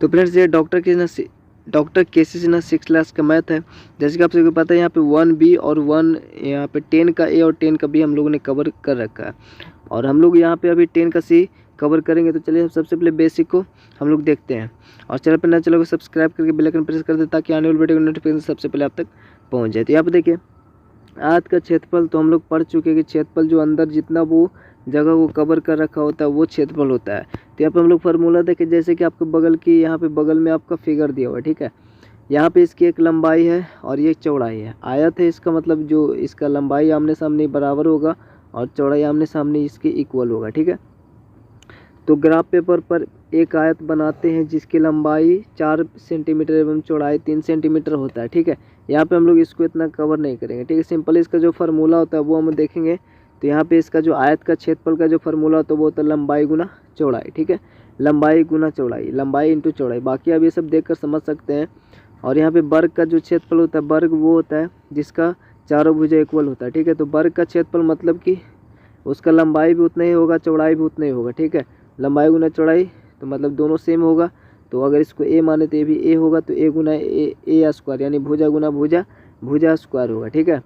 तो फ्रेंड्स ये डॉक्टर केसी ना 6 क्लास का मैथ है। जैसे कि आप सबको पता है यहाँ पे 1B और 1 यहाँ पे 10 का ए और 10 का बी हम लोगों ने कवर कर रखा है, और हम लोग यहाँ पे अभी 10 का सी कवर करेंगे। तो चलिए सबसे पहले बेसिक को हम लोग देखते हैं, और चैनल पर नए चलोगे सब्सक्राइब करके बेल आइकन प्रेस कर दे ताकि आने वाली वीडियो की नोटिफिकेशन सबसे पहले आप तक पहुँच जाए। तो यहाँ पे देखिए आयत का क्षेत्रफल तो हम लोग पढ़ चुके हैं कि क्षेत्रफल जो अंदर जितना वो जगह को कवर कर रखा होता है वो क्षेत्रफल होता है। तो यहाँ पे हम लोग फार्मूला देखें, जैसे कि आपके बगल की यहाँ पे बगल में आपका फिगर दिया हुआ है, ठीक है। यहाँ पे इसकी एक लंबाई है और ये चौड़ाई है। आयत है, इसका मतलब जो इसका लंबाई आमने सामने बराबर होगा और चौड़ाई आमने सामने इसके इक्वल होगा, ठीक है। तो ग्राफ पेपर पर एक आयत बनाते हैं जिसकी लंबाई 4 सेंटीमीटर एवं चौड़ाई 3 सेंटीमीटर होता है, ठीक है। यहाँ पे हम लोग इसको इतना कवर नहीं करेंगे, ठीक है। सिंपल इसका जो फार्मूला होता है वो हम देखेंगे। तो यहाँ पे इसका जो आयत का क्षेत्रफल का जो फार्मूला होता है वो होता है लंबाई गुना चौड़ाई, ठीक है। लंबाई गुना चौड़ाई, लंबाई इंटू चौड़ाई। बाकी आप ये सब देख कर समझ सकते हैं। और यहाँ पे वर्ग का जो क्षेत्रफल होता है, वर्ग वो होता है जिसका चारों भुजा इक्वल होता है, ठीक है। तो वर्ग का क्षेत्रफल मतलब कि उसका लंबाई भी उतना ही होगा, चौड़ाई भी उतना ही होगा, ठीक है। लंबाई गुना चौड़ाई तो मतलब दोनों सेम होगा। तो अगर इसको ए माने तो ये भी ए होगा, तो ए गुना ए स्क्वायर यानी भुजा गुना भुजा भुजा स्क्वायर होगा, ठीक है।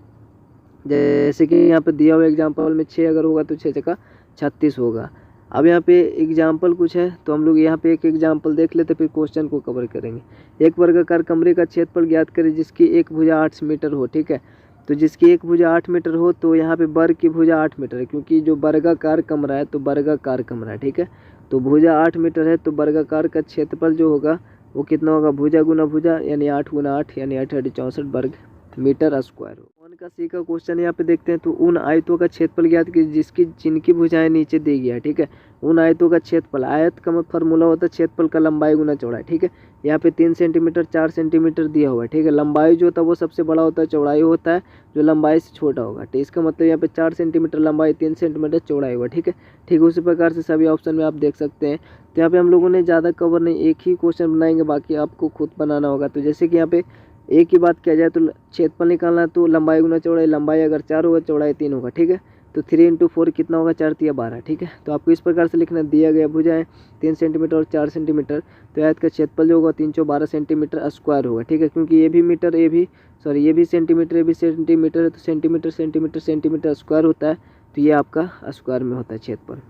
जैसे कि यहाँ पे दिया हुआ एग्जाम्पल में 6 अगर होगा तो 6 छक्का 36 होगा। अब यहाँ पे एग्जाम्पल कुछ है तो हम लोग यहाँ पे एक एग्जाम्पल देख लेते फिर क्वेश्चन को कवर करेंगे। एक वर्गाकार कमरे का क्षेत्रफल ज्ञात करें जिसकी एक भुजा 8 मीटर हो, ठीक है। तो जिसकी एक भुजा 8 मीटर हो तो यहाँ पे वर्ग की भुजा 8 मीटर है, क्योंकि जो वर्गाकार कमरा है तो वर्गाकार कमरा है, ठीक है। तो भुजा 8 मीटर है तो वर्गाकार का क्षेत्रफल जो होगा वो कितना होगा, भुजा गुना भुजा यानी 8 गुना 8 यानी 8 64 वर्ग मीटर स्क्वायर हो। 1 का सी का क्वेश्चन यहाँ पे देखते हैं। तो उन आयतों का क्षेत्रफल ज्ञात कीजिए जिनकी भुजाएं नीचे दी गई है, ठीक है। उन आयतों का क्षेत्रफल, आयत का फार्मूला होता है क्षेत्रफल का लंबाई गुना चौड़ाई, ठीक है। यहाँ पे 3 सेंटीमीटर 4 सेंटीमीटर दिया हुआ है, ठीक है। लंबाई जो होता है वो सबसे बड़ा होता है, चौड़ाई होता है जो लंबाई से छोटा होगा। तो इसका मतलब यहाँ पे 4 सेंटीमीटर लंबाई 3 सेंटीमीटर चौड़ाई होगा, ठीक है। ठीक उसी प्रकार से सभी ऑप्शन में आप देख सकते हैं। तो यहाँ पे हम लोगों ने ज़्यादा कवर नहीं, एक ही क्वेश्चन बनाएंगे, बाकी आपको खुद बनाना होगा। तो जैसे कि यहाँ पे एक ही बात किया जाए तो क्षेत्रफल निकालना है तो लंबाई गुना चौड़ाई, लंबाई अगर 4 होगा चौड़ाई 3 होगा, ठीक है। तो 3 × 4 कितना होगा, 4 × 3 = 12, ठीक है। तो आपको इस प्रकार से लिखना, दिया गया भुजाएं 3 सेंटीमीटर और 4 सेंटीमीटर, तो आयत का क्षेत्रफल जो होगा 312 सेंटीमीटर स्क्वायर होगा, ठीक है। क्योंकि ये भी मीटर ये भी सेंटीमीटर ये भी सेंटीमीटर है, तो सेंटीमीटर सेंटीमीटर सेंटीमीटर स्क्वायर होता है, तो ये आपका स्क्वायर में होता है क्षेत्रफल।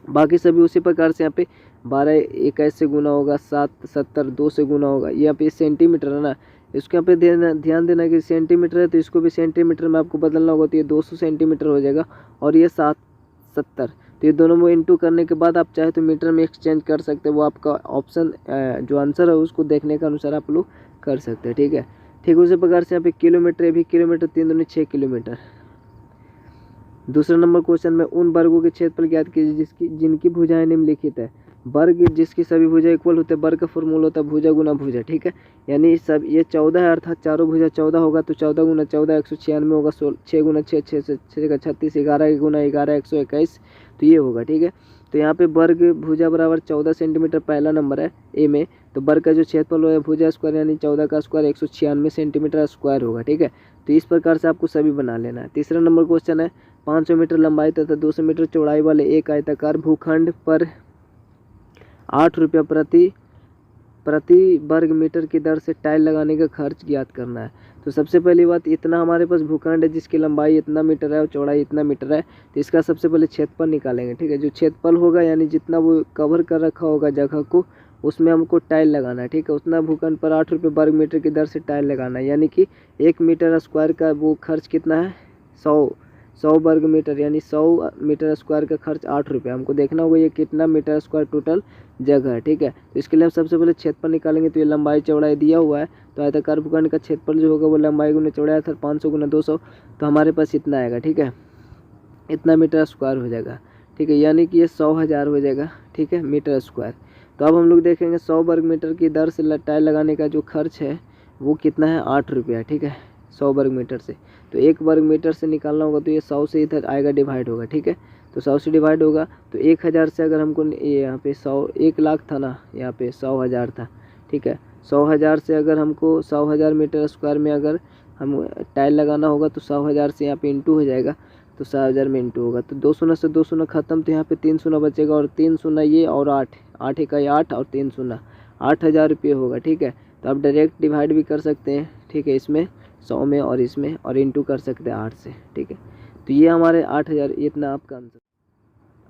बाकी सभी उसी प्रकार से यहाँ पे 12 21 से गुना होगा, 7 70 2 से गुना होगा। यहाँ पे सेंटीमीटर है ना, इसको यहाँ पे ध्यान देना कि सेंटीमीटर है तो इसको भी सेंटीमीटर में आपको बदलना होगा। तो ये 200 सेंटीमीटर हो जाएगा और ये 70। तो ये दोनों में इंटू करने के बाद आप चाहे तो मीटर में एक्सचेंज कर सकते हैं। वो आपका ऑप्शन जो आंसर है उसको देखने के अनुसार आप लोग कर सकते हैं, ठीक है। ठीक उसी प्रकार से यहाँ पे किलोमीटर, ये भी किलोमीटर, 3 दूनी 6 किलोमीटर। दूसरा नंबर क्वेश्चन में उन वर्गों के क्षेत्रफल ज्ञात कीजिए जिनकी भुजाएं निम्नलिखित है। वर्ग जिसकी सभी भुजा इक्वल होते हैं, वर्ग का फॉर्मूला होता है भुजा गुना भुजा, ठीक है। यानी सब ये 14 है, अर्थात चारों भुजा 14 होगा तो 14 गुना 14 196 होगा, 6 गुना 6 6 6 36, 11 गुना 11 121, तो ये होगा, ठीक है। तो यहाँ पे वर्ग भुजा बराबर 14 सेंटीमीटर पहला नंबर है ए में। तो वर्ग का जो क्षेत्रफल है भुजा स्क्वायर यानी 14 का स्क्वायर 196 सेंटीमीटर स्क्वायर होगा, ठीक है। तो इस प्रकार से आपको सभी बना लेना है। तीसरा नंबर क्वेश्चन है 500 मीटर लंबाई तथा 200 मीटर चौड़ाई वाले एक आयताकार भूखंड पर 8 रुपया प्रति वर्ग मीटर की दर से टाइल लगाने का खर्च ज्ञात करना है। तो सबसे पहली बात, इतना हमारे पास भूखंड है जिसकी लंबाई इतना मीटर है और चौड़ाई इतना मीटर है, तो इसका सबसे पहले क्षेत्रफल निकालेंगे, ठीक है। जो क्षेत्रफल होगा यानी जितना वो कवर कर रखा होगा जगह को, उसमें हमको टाइल लगाना है, ठीक है। उतना भूखंड पर 8 रुपये वर्ग मीटर की दर से टाइल लगाना है, यानी कि 1 मीटर स्क्वायर का वो खर्च कितना है, 100 वर्ग मीटर यानी 100 मीटर स्क्वायर का खर्च 8 रुपये। हमको देखना होगा ये कितना मीटर स्क्वायर टोटल जगह है, ठीक है। तो इसके लिए हम सबसे पहले क्षेत्रफल निकालेंगे। तो ये लंबाई चौड़ाई दिया हुआ है, तो आयताकार भूखंड का क्षेत्रफल जो होगा वो लंबाई गुना चौड़ाई था 500 गुना 200, तो हमारे पास इतना आएगा, ठीक है। इतना मीटर स्क्वायर हो जाएगा, ठीक है। यानी कि ये 100,000 हो जाएगा, ठीक है, मीटर स्क्वायर। तो अब हम लोग देखेंगे 100 वर्ग मीटर की दर से टाइल लगाने का जो खर्च है वो कितना है, 8 रुपया, ठीक है, 100 वर्ग मीटर से। तो 1 वर्ग मीटर से निकालना होगा तो ये 100 से इधर आएगा, डिवाइड होगा, ठीक है। तो 100 से डिवाइड होगा तो 1000 से अगर हमको यहाँ पे 1 लाख था ना, यहाँ पे 100,000 था, ठीक है। 100,000 से अगर हमको 100,000 मीटर स्क्वायर में अगर हम टाइल लगाना होगा तो 100,000 से यहाँ पे इंटू हो जाएगा, तो 100,000 में इंटू होगा तो 2 शून्य से 2 शून्य खत्म, तो यहाँ पे 3 शून्य बचेगा और 3 शून्य ये और 8 1 8 और 3 शून्य 8,000 रुपये होगा। ठीक है, तो आप डायरेक्ट डिवाइड भी कर सकते हैं। ठीक है, इसमें 100 में और इसमें, और इंटू कर सकते हैं 8 से। ठीक है, तो ये हमारे 8,000, इतना आपका आंसर।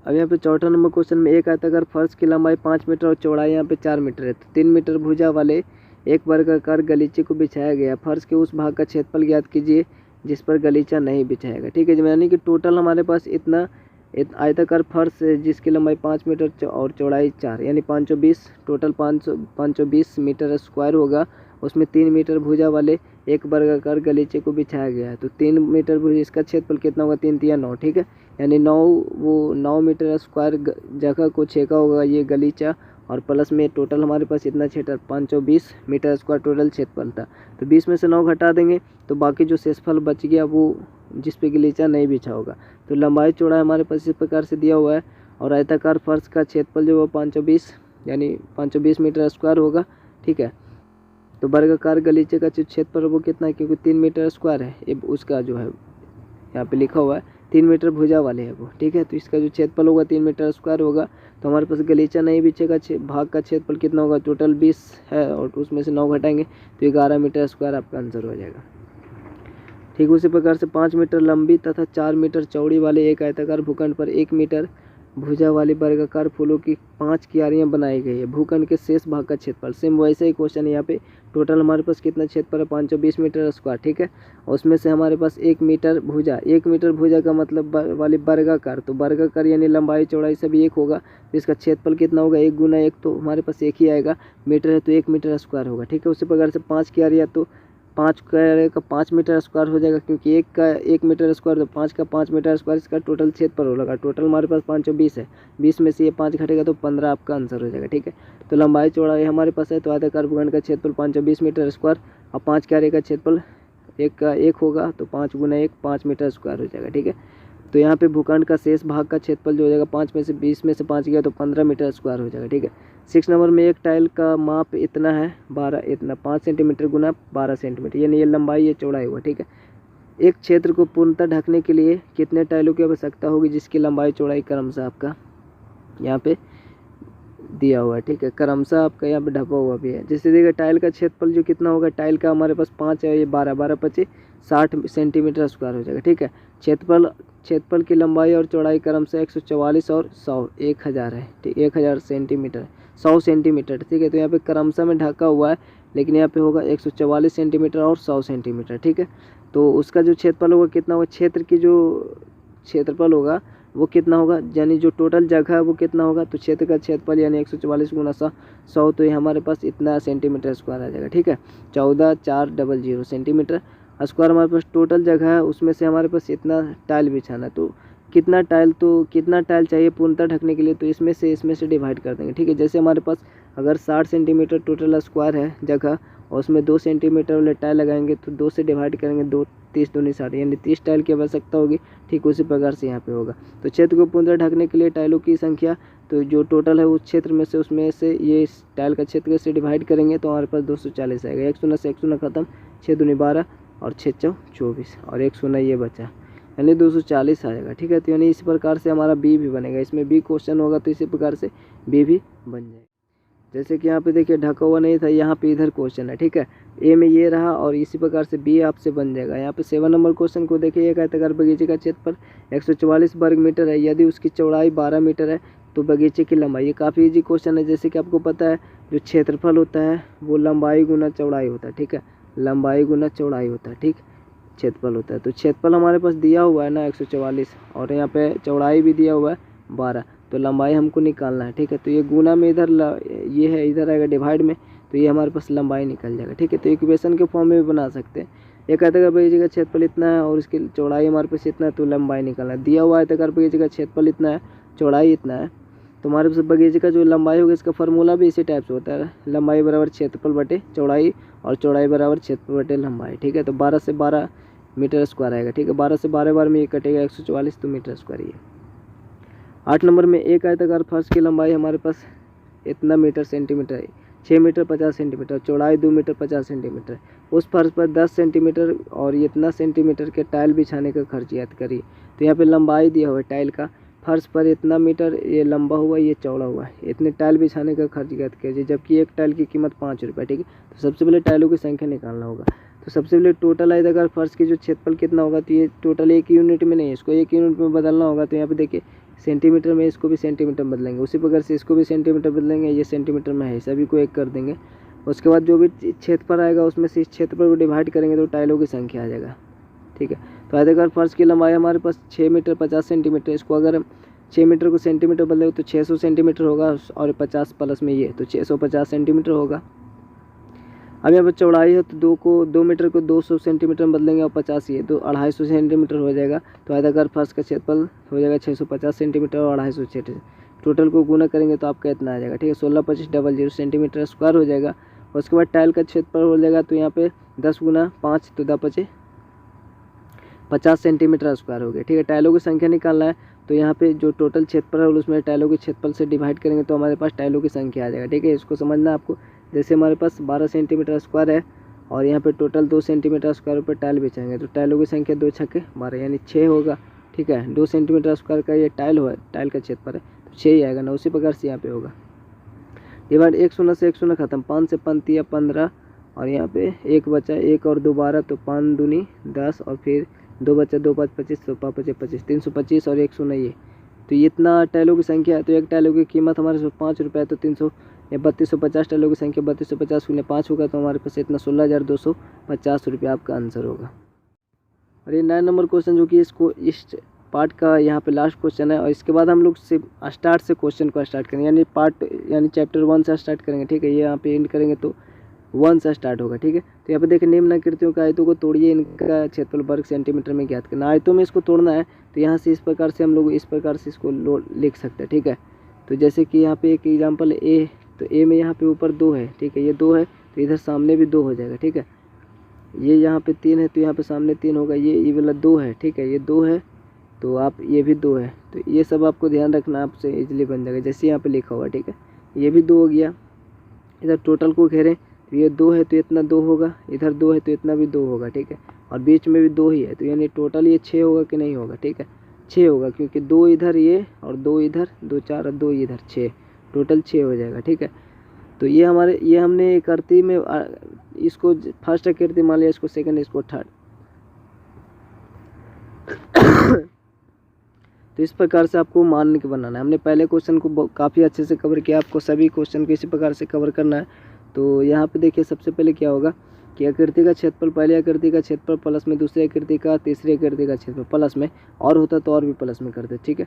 अब यहाँ पे चौथा नंबर क्वेश्चन में एक आयताकार फर्श की लंबाई 5 मीटर और चौड़ाई यहाँ पे 4 मीटर है। तो 3 मीटर भुजा वाले एक वर्गाकार गलीचे को बिछाया गया। फर्श के उस भाग का क्षेत्रफल ज्ञात कीजिए जिस पर गलीचा नहीं बिछाएगा। ठीक है, यानी कि टोटल हमारे पास इतना आयताकार फर्श है जिसकी लंबाई 5 मीटर और चौड़ाई 4, यानी 520, टोटल 520 मीटर स्क्वायर होगा। उसमें 3 मीटर भुजा वाले एक वर्गाकार गलीचे को बिछाया गया है। तो 3 मीटर भुजा, इसका क्षेत्रफल कितना होगा? 3 तिया 9। ठीक है, यानी 9 मीटर स्क्वायर जगह को छेका होगा ये गलीचा, और प्लस में टोटल हमारे पास इतना क्षेत्र 520 मीटर स्क्वायर टोटल क्षेत्रफल था। तो 20 में से 9 घटा देंगे तो बाकी जो शेषफल बच गया वो जिस पे गलीचा नहीं बिछा होगा। तो लंबाई चौड़ाई हमारे पास इस प्रकार से दिया हुआ है, और आयताकार फर्श का क्षेत्रफल जो वो 520 यानी 520 मीटर स्क्वायर होगा। ठीक है, तो वर्गाकार गलीचे का जो क्षेत्रफल वो कितना है, क्योंकि 3 मीटर स्क्वायर है, ये उसका जो है यहाँ पे लिखा हुआ है 3 मीटर भुजा वाले है वो। ठीक है, तो इसका जो क्षेत्रफल होगा 3 मीटर स्क्वायर होगा। तो हमारे पास गलीचा नहीं बिछेगा, भाग का क्षेत्रफल कितना होगा? टोटल 20 है और उसमें से 9 घटाएंगे तो 11 मीटर स्क्वायर आपका आंसर हो जाएगा। ठीक उसी प्रकार से 5 मीटर लंबी तथा 4 मीटर चौड़ी वाले एक आयताकार भूखंड पर 1 मीटर भुजा वाली वर्गाकार फूलों की 5 क्यारियां बनाई गई है। भूखंड के शेष भाग का क्षेत्रफल, सेम वैसे ही क्वेश्चन यहाँ पे टोटल हमारे पास कितना क्षेत्रफल है? 520 मीटर स्क्वायर। ठीक है, उसमें से हमारे पास 1 मीटर भुजा, 1 मीटर भुजा का मतलब वाली वर्गाकार, तो वर्गाकार यानी लंबाई चौड़ाई सभी एक होगा। तो इसका क्षेत्रफल कितना होगा? 1 गुना 1, तो हमारे पास एक ही आएगा, मीटर है तो 1 मीटर स्क्वायर होगा। ठीक है, उसी प्रकार से 5 क्यारियां, तो 5 का 5 मीटर स्क्वायर हो जाएगा, क्योंकि 1 का 1 मीटर स्क्वायर, तो 5 का 5 मीटर स्क्वायर, इसका टोटल क्षेत्रफल होगा। टोटल हमारे पास 520 है, 20 में से ये 5 घटेगा तो 15 आपका आंसर हो जाएगा। ठीक है, तो लंबाई चौड़ाई हमारे पास है, तो आयताकार भूखंड का क्षेत्रफल 520 मीटर स्क्वायर, और 5 क्यारे का क्षेत्रफल 1 का 1 होगा, तो 5 गुना 1 5 मीटर स्क्वायर हो जाएगा। ठीक है, तो यहाँ पे भूखंड का शेष भाग का क्षेत्रफल जो हो जाएगा 5 में से 20 में से 5 गया तो 15 मीटर स्क्वायर हो जाएगा। ठीक है, 6 नंबर में एक टाइल का माप इतना है 5 सेंटीमीटर गुना 12 सेंटीमीटर, यानी ये लंबाई ये चौड़ाई हुआ। ठीक है, एक क्षेत्र को पूर्णतः ढकने के लिए कितने टाइलों की आवश्यकता होगी जिसकी लंबाई चौड़ाई क्रमशः आपका यहाँ पे दिया हुआ है। ठीक है, क्रमशः आपका यहाँ पे ढपा हुआ भी है। जैसे देखिए टाइल का क्षेत्रफल जो कितना होगा, टाइल का हमारे पास 5 है, ये 12 25 60 सेंटीमीटर स्क्वायर हो जाएगा। ठीक है, क्षेत्रफल की लंबाई और चौड़ाई क्रमशः 144 और 100 1000 है। ठीक, 1000 सेंटीमीटर 100 सेंटीमीटर। ठीक है, तो यहाँ पे क्रमशः में ढका हुआ है, लेकिन यहाँ पे होगा 144 सेंटीमीटर और 100 सेंटीमीटर। ठीक है, तो उसका जो क्षेत्रफल होगा कितना होगा, क्षेत्र की जो क्षेत्रफल होगा वो कितना होगा, यानी जो टोटल जगह है वो कितना होगा, तो क्षेत्र का क्षेत्रफल यानी 144 गुना 100, तो ये हमारे पास इतना सेंटीमीटर स्क्वायर आ जाएगा। ठीक है, 14400 सेंटीमीटर स्क्वायर हमारे पास टोटल जगह है, उसमें से हमारे पास इतना टाइल बिछाना, तो कितना टाइल चाहिए पूर्णतः ढकने के लिए, तो इसमें से डिवाइड कर देंगे। ठीक है, जैसे हमारे पास अगर 60 सेंटीमीटर टोटल स्क्वायर है जगह, और उसमें 2 सेंटीमीटर वाले टाइल लगाएंगे तो 2 से डिवाइड करेंगे, 2 30 दूनी 60, यानी 30 टाइल की आवश्यकता होगी। ठीक उसी प्रकार से यहाँ पे होगा। तो क्षेत्र को पूर्णतः ढकने के लिए टाइलों की संख्या, तो जो टोटल है उस क्षेत्र में से उसमें से ये टाइल का क्षेत्र से डिवाइड करेंगे तो हमारे पास 240 आएगा। 1 शून्य से 1 शून्य खत्म, 6 दूनी 12 और 6 चौ 24 और 1 शून्य ये बचा, यानी 240 आ जाएगा। ठीक है, तो यानी इस प्रकार से हमारा बी भी बनेगा। इसमें बी क्वेश्चन होगा तो इसी प्रकार से बी भी बन जाएगा। जैसे कि यहाँ पे देखिए ढका हुआ नहीं था, यहाँ पे इधर क्वेश्चन है। ठीक है, ए में ये रहा और इसी प्रकार से बी आपसे बन जाएगा। यहाँ पे 7 नंबर क्वेश्चन को देखिए, एक आयताकार बगीचे का क्षेत्रफल 144 वर्ग मीटर है, यदि उसकी चौड़ाई 12 मीटर है तो बगीचे की लंबाई, ये काफ़ी इजी क्वेश्चन है। जैसे कि आपको पता है जो क्षेत्रफल होता है वो लंबाई गुना चौड़ाई होता है। ठीक है, लंबाई गुना चौड़ाई होता है। ठीक, क्षेत्रफल होता है, तो क्षेत्रफल हमारे पास दिया हुआ है ना 144, और यहाँ पे चौड़ाई भी दिया हुआ है 12, तो लंबाई हमको निकालना है। ठीक है, तो ये गुना में इधर ये है, इधर आएगा डिवाइड में, तो ये हमारे पास लंबाई निकल जाएगा। ठीक है, तो इक्वेशन के फॉर्म में भी बना सकते हैं। एक आयताकार बगीचे का क्षेत्रफल इतना है और इसकी चौड़ाई हमारे पास इतना है, तो लंबाई निकालना है। दिया हुआ आयताकार बगीचे का क्षेत्रफल इतना है, चौड़ाई इतना है, तो हमारे पास बगीचे का जो लंबाई होगा इसका फार्मूला भी इसी टाइप से होता है, लंबाई बराबर क्षेत्रफल बटे चौड़ाई, और चौड़ाई बराबर क्षेत्रफल बटे लंबाई। ठीक है, तो 12 से 12 मीटर स्क्वायर आएगा। ठीक है, 12 से 12 बार में ये कटेगा 144, तो मीटर स्क्वायर ये। 8 नंबर में एक आयताकार फर्श की लंबाई हमारे पास इतना मीटर सेंटीमीटर है, 6 मीटर 50 सेंटीमीटर, चौड़ाई 2 मीटर 50 सेंटीमीटर। उस फर्श पर 10 सेंटीमीटर और इतना सेंटीमीटर के टाइल बिछाने का खर्च याद करिए। तो यहाँ पे लंबाई दिया हुआ है टाइल का, फर्श पर इतना मीटर ये लंबा हुआ, ये चौड़ा हुआ, इतने टाइल बिछाने का खर्च ज्ञात कीजिए, जबकि एक टाइल की कीमत 5 रुपये। ठीक है, तो सबसे पहले टाइलों की संख्या निकालना होगा। तो सबसे पहले टोटल आयताकार फर्श की जो क्षेत्रफल कितना होगा, तो ये टोटल एक यूनिट में नहीं है, इसको एक यूनिट में बदलना होगा। तो यहाँ पे देखिए सेंटीमीटर में, इसको भी सेंटीमीटर में बदलेंगे, उसी प्रकार से इसको भी सेंटीमीटर बदलेंगे, ये सेंटीमीटर में है, सभी को एक कर देंगे। उसके बाद जो भी क्षेत्रफल आएगा उसमें से इस क्षेत्रफल को डिवाइड करेंगे तो टाइलों की संख्या आ जाएगा। ठीक है, तो आयताकार फर्श की लंबाई हमारे पास 6 मीटर 50 सेंटीमीटर, इसको अगर हम 6 मीटर को सेंटीमीटर बदले तो 600 सेंटीमीटर होगा, और 50 प्लस में ये तो 650 सेंटीमीटर होगा। अब यहाँ पर चौड़ाई है, तो 2 मीटर को 200 सेंटीमीटर में बदलेंगे, और 50 ये तो 250 सेंटीमीटर हो जाएगा। तो आयताकार फर्श का क्षेत्रफल हो जाएगा 650 सेंटीमीटर और 250 सेंटीमीटर, टोटल को गुना करेंगे तो आपका इतना आ जाएगा। ठीक है, 162500 सेंटीमीटर स्क्वायर हो जाएगा। उसके बाद टाइल का क्षेत्रफल हो जाएगा, तो यहाँ पे 10 गुना 5 तो 50 सेंटीमीटर स्क्वायर हो गया। ठीक है, टाइलों की संख्या निकालना है, तो यहाँ पे जो टोटल क्षेत्रफल है उसमें टाइलों के क्षेत्रफल से डिवाइड करेंगे तो हमारे पास टाइलों की संख्या आ जाएगा। ठीक है, इसको समझना आपको। जैसे हमारे पास 12 सेंटीमीटर स्क्वायर है और यहाँ पे टोटल 2 सेंटीमीटर स्क्वायर पर टाइल बिछाएंगे, तो टाइलों की संख्या 2 छक्के 12 यानी 6 होगा। ठीक है, 2 सेंटीमीटर स्क्वायर का ये टाइल हुआ, टाइल का क्षेत्रफल है, तो 6 ही आएगा ना। उसी प्रकार से यहाँ पे होगा डिवाइड, 1 शून्य से 1 शून्य खत्म, 5 से 5 तिया 15, और यहाँ पे 1 बचा, 1 और 2 12, तो 5 दूनी 10, और फिर 2 बचा, 2 5 25, तो 5 5 25, 325 और 1 शून्य ये, तो इतना टाइलों की संख्या है। तो एक टाइलों की कीमत हमारे पास 5 रुपये है, तो 3250 टाइलों की संख्या 3250 गुने 5 होगा, तो हमारे पास इतना 16,250 रुपये आपका आंसर होगा। और ये 9 नंबर क्वेश्चन जो कि इसको इस पार्ट का यहाँ पे लास्ट क्वेश्चन है, और इसके बाद हम लोग स्टार्ट से क्वेश्चन को स्टार्ट करेंगे, यानी चैप्टर 1 से स्टार्ट करेंगे। ठीक है, ये यहाँ पे एंड करेंगे तो 1 से स्टार्ट होगा। ठीक है, तो यहाँ पे देखिए निम्नाकृतियों का आयतों को तोड़िए, इनका क्षेत्रफल वर्ग सेंटीमीटर में ज्ञात करना। आयतों में इसको तोड़ना है, तो यहाँ से इस प्रकार से हम लोग इस प्रकार से इसको लिख सकते हैं। ठीक है, तो जैसे कि यहाँ पे एक एग्जाम्पल ए, तो ए में यहाँ पे ऊपर 2 है। ठीक है, ये 2 है, तो इधर सामने भी 2 हो जाएगा। ठीक है, ये यहाँ पे 3 है, तो यहाँ पे सामने 3 होगा, ये वाला 2 है। ठीक है, ये 2 है, तो आप ये भी 2 है, तो ये सब आपको ध्यान रखना, आपसे इजीली बन जाएगा जैसे यहाँ पे लिखा हुआ। ठीक है, ये भी 2 हो गया। इधर टोटल को घेरें, तो ये 2 है तो इतना 2 होगा, इधर 2 है तो इतना भी 2 होगा। ठीक है, और बीच में भी 2 ही है, तो यानी टोटल ये 6 होगा कि नहीं होगा। ठीक है, 6 होगा, क्योंकि 2 इधर ये और 2 इधर, 2 4 और 2 इधर, 6, टोटल 6 हो जाएगा। ठीक है, तो ये हमने आकृति में इसको फर्स्ट आकृति मान लिया, इसको सेकंड, इसको थर्ड। तो इस प्रकार से आपको मान के बनाना है। हमने पहले क्वेश्चन को काफ़ी अच्छे से कवर किया, आपको सभी क्वेश्चन को इसी प्रकार से कवर करना है। तो यहाँ पे देखिए सबसे पहले क्या होगा कि आकृति का क्षेत्रफल, पहले आकृति का क्षेत्रफल प्लस में दूसरी आकृति का, तीसरी आकृति का क्षेत्रफल प्लस में, और होता तो और भी प्लस में करते। ठीक है,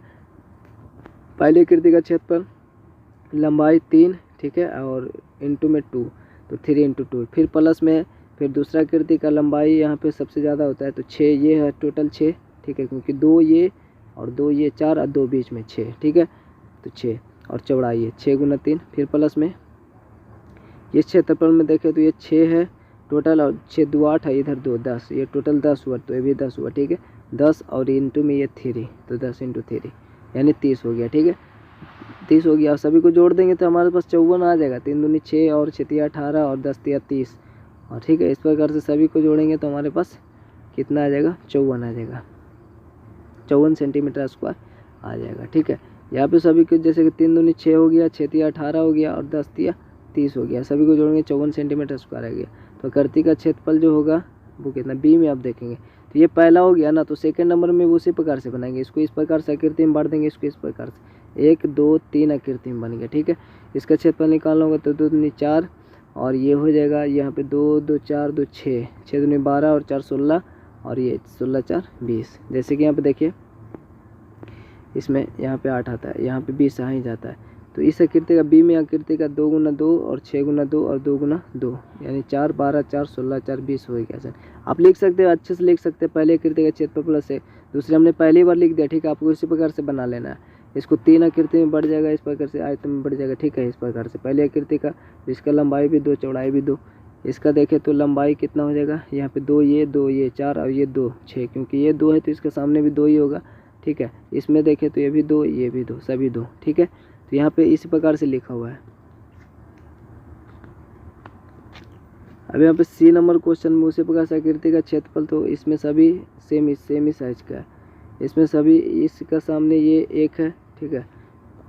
पहली आकृति का क्षेत्रफल लंबाई 3, ठीक है, और इंटू में 2, तो 3 इंटू 2, फिर प्लस में, फिर दूसरा आकृति का लंबाई यहाँ पे सबसे ज़्यादा होता है, तो 6 ये है, टोटल 6। ठीक है, क्योंकि 2 ये और 2 ये, 4 और 2 बीच में 6। ठीक है, तो 6 और चौड़ाई है 6 गुना 3, फिर प्लस में ये क्षेत्रफल में देखें तो ये 6 है टोटल, और 6 2 8 है, इधर 2 10, ये टोटल 10 हुआ, तो ये भी 10 हुआ। ठीक है, 10 और इंटू में ये 3, तो 10 इंटू 3 यानी 30 हो गया। ठीक है, 30 हो गया, और सभी को जोड़ देंगे तो हमारे पास 54 आ जाएगा। 3 दूनी 6 और 6 तिया 18 और 10 तिया 30, और ठीक है, इस प्रकार से सभी को जोड़ेंगे तो हमारे पास कितना आ जाएगा, 54 आ जाएगा, 54 सेंटीमीटर स्क्वायर आ जाएगा। ठीक है, यहाँ पे सभी को जैसे कि 3 दूनी 6 हो गया, 6 तिया 18 हो गया, और 10 तिया 30 हो गया, सभी को जोड़ेंगे 54 सेंटीमीटर स्क्वायर आ गया। तो आकृति का क्षेत्रफल जो होगा वो कितना, बी में आप देखेंगे, तो ये पहला हो गया ना, तो सेकंड नंबर में उसी प्रकार से बनाएंगे, इसको इस प्रकार से आकृति में बांट देंगे, इसको इस प्रकार से 1 2 3 आकृति में बन गया। ठीक है, इसका क्षेत्रफल निकालना होगा, तो 2 दूनी 4, और ये हो जाएगा यहाँ पे 2 2 4 2 6, 6 दूनी 12 और 4 16, और ये 16 4 20। जैसे कि यहाँ पे देखिए इसमें यहाँ पे 8 आता है, यहाँ पे 20 आ ही जाता है, तो इस आकृति का बी में आकृति का 2 गुना 2 और 6 गुना 2 और 2 गुना 2 यानी 4 12 4 16 4 20 हो गया सर। आप लिख सकते हैं, अच्छे से लिख सकते हैं, पहले आकृति का क्षेत्रफल प्लस है, दूसरे हमने पहली बार लिख दिया। ठीक है, आपको इसी प्रकार से बना लेना है, इसको 3 आकृति में बढ़ जाएगा, इस प्रकार से आयत में बढ़ जाएगा। ठीक है, इस प्रकार से पहले आकृति का, इसका लंबाई भी 2 चौड़ाई भी 2, इसका देखें तो लंबाई कितना हो जाएगा, यहाँ पे 2 ये 4 और ये 2 6, क्योंकि ये 2 है तो इसके सामने भी 2 ही होगा। ठीक है, इसमें देखें तो ये भी 2 ये भी 2, सभी 2। ठीक है, तो यहाँ पे इसी प्रकार से लिखा हुआ है। अब यहाँ पे सी नंबर क्वेश्चन में उसी प्रकार से आकृति का क्षेत्रफल, तो इसमें सभी सेम ही साइज का है, इसमें सभी इसका सामने ये एक है, ठीक है।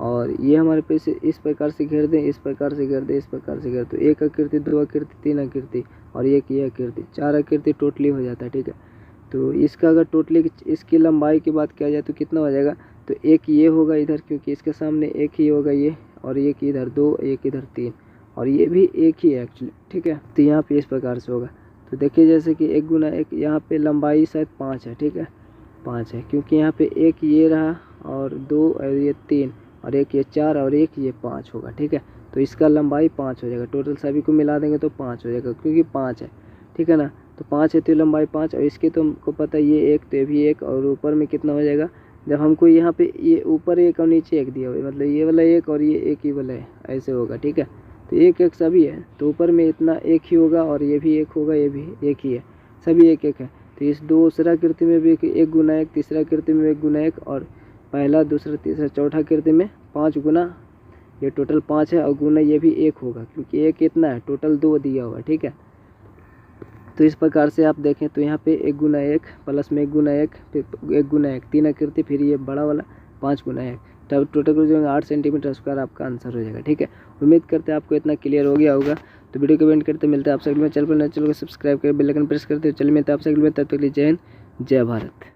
और ये हमारे पे से इस प्रकार से घेर दें, इस प्रकार से घेर दें, इस प्रकार से घेर, तो एक आकृति, दो आकृति, तीन आकृति और एक ये आकृति, चार आकृति टोटली हो जाता है, ठीक है। तो इसका अगर टोटली इसकी लंबाई की बात किया जाए तो कितना हो जाएगा, तो एक ये होगा इधर, क्योंकि इसके सामने एक ही होगा ये, और एक इधर दो, एक इधर तीन, और ये भी एक ही है एक्चुअली, ठीक है। तो यहाँ पे इस प्रकार से होगा। तो देखिए जैसे कि 1 गुना 1, यहाँ पे लंबाई शायद 5 है, ठीक है, 5 है, क्योंकि यहाँ पे एक ये रहा और 2 और ये 3 और एक ये 4 और एक ये 5 होगा, ठीक है। तो इसका लंबाई 5 हो जाएगा, टोटल सभी को मिला देंगे तो 5 हो जाएगा, क्योंकि 5 है, ठीक है ना। तो 5 है तो लंबाई 5, और इसके तो हमको पता है ये 1 तो ये भी 1, और ऊपर में कितना हो जाएगा, जब हमको यहाँ पे ये ऊपर 1 और नीचे 1 दिया हुआ है, मतलब ये वाला 1 और ये एक ही वाला है, ऐसे होगा, ठीक है। तो 1 1 सभी है, तो ऊपर में इतना 1 ही होगा, और ये भी 1 होगा, ये भी 1 ही है, सभी 1 1 है। तो इस दूसरा आकृति में भी 1 गुना 1, तीसरा आकृति में 1 गुना 1, और पहला, दूसरा, तीसरा, चौथा आकृति में 5 गुना, ये टोटल 5 है, और गुना ये भी 1 होगा, क्योंकि 1 कितना है, टोटल 2 दिया हुआ है, ठीक है। तो इस प्रकार से आप देखें तो यहाँ पे 1 गुना 1 प्लस में 1 गुना 1, फिर 1 गुना 1, 3 आकृति, फिर ये बड़ा वाला 5 गुना 1, तब टोटल हो जाएगा 8 सेंटीमीटर स्क्वायर आपका आंसर हो जाएगा, ठीक है। उम्मीद करते हैं आपको इतना क्लियर हो गया होगा। तो वीडियो कमेंट करते मिलते हैं आपसे अगले में, चैनल पर नए चैनल को सब्सक्राइब कर बेल आइकन प्रेस करते, चलिए मिलते हैं आपसे अगले में, तब तक के लिए जय हिंद, जय भारत।